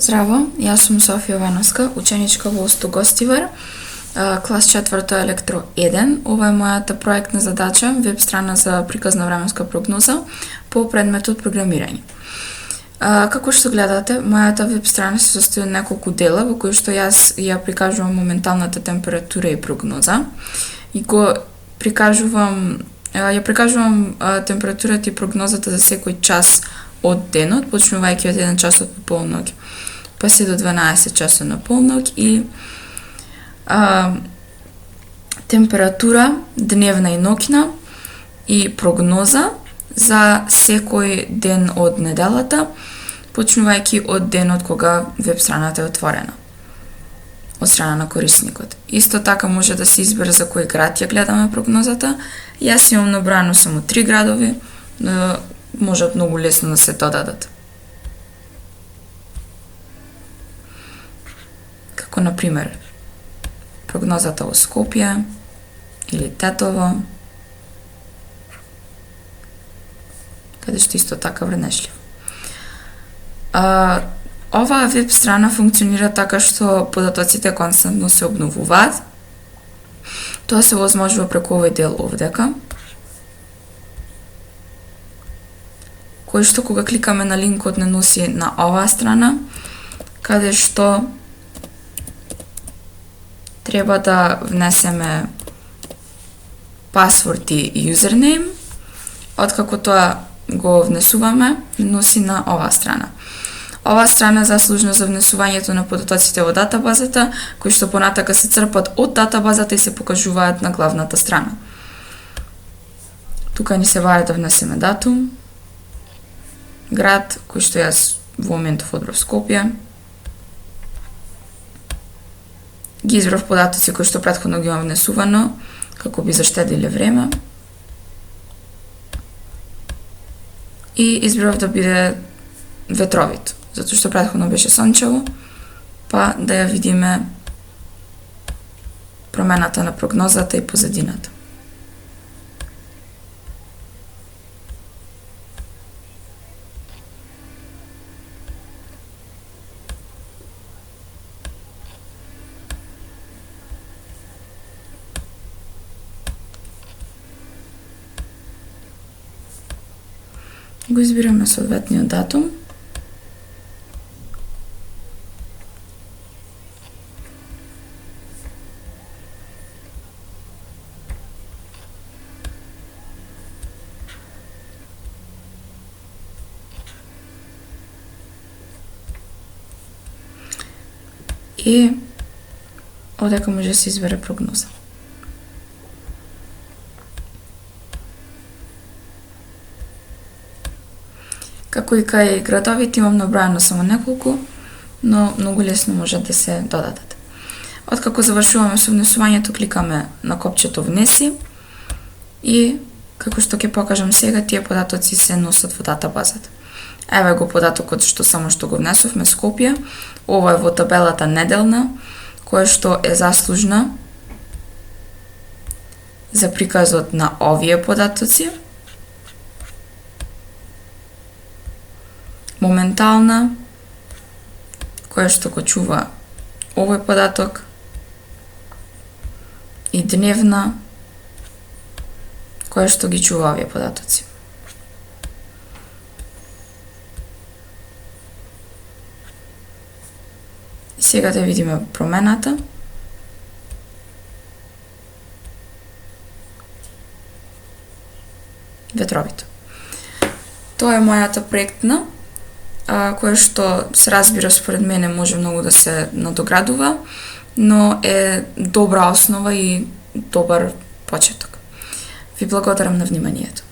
Здраво, јас сум Софија Веновска, ученичка во УСТУ Гостивар, клас 4 електро 1. Ова е мојата проектна задача, веб страна за приказна временска прогноза по предметот програмирање. Како што гледате, мојата веб страна се состои од неколку дела во кои што јас ја прикажувам моменталната температура и прогноза и ја прикажувам температурата и прогнозата за секој час од денот, почнувајќи од 1 час од пополноќ па се до 12 часа на полноќ и температура дневна и ноќна и прогноза за секој ден од неделата, почнувајќи од денот кога веб страната е отворена од страна на корисникот. Исто така може да се избере за кој град ја гледаме прогнозата. Јас имам набрано само 3 градови, можат многу лесно да се додадат. Како, например, прогнозата во Скопје или Тетово, каде што исто така врнешлив. Оваа веб страна функционира така што податоците константно се обновуваат. Тоа се возможува преку овој дел овдека, кој што кога кликаме на линкот не носи на оваа страна, каде што треба да внесеме пасворд и юзернейм. Откако тоа го внесуваме, носи на оваа страна. Оваа страна е заслужна за внесувањето на податоците во датабазата, кои што понатака се црпат од датабазата и се покажуваат на главната страна. Тука ни се бара да внесеме датум, град, кој што јас во моментов одбрав Скопје. Ги избрав податоци кои што претходно ги имам внесувано, како би заштедиле време. И избрав да биде ветровито, затоа што претходно беше сончево, па да ја видиме промената на прогнозата и позадината. Го избираме соодветниот датум. И одека може да се избере прогноза. Како и кај градовите имам наброено само неколку, но многу лесно може да се додадат. Откако завршуваме со внесувањето, кликаме на копчето внеси и како што ќе покажам сега, тие податоци се носат во датабазата. Еве го податокот што само што го внесовме, Скопје. Ова е во табелата неделна, која што е заслужна за приказот на овие податоци. Моментална, која што го чува овој податок, и дневна, која што ги чува овие податоци. И сега да видиме промената. Ветровито. Тоа е мојата проектна, која што се разбира според мене може многу да се надоградува, но е добра основа и добар почеток. Ви благодарам на вниманието.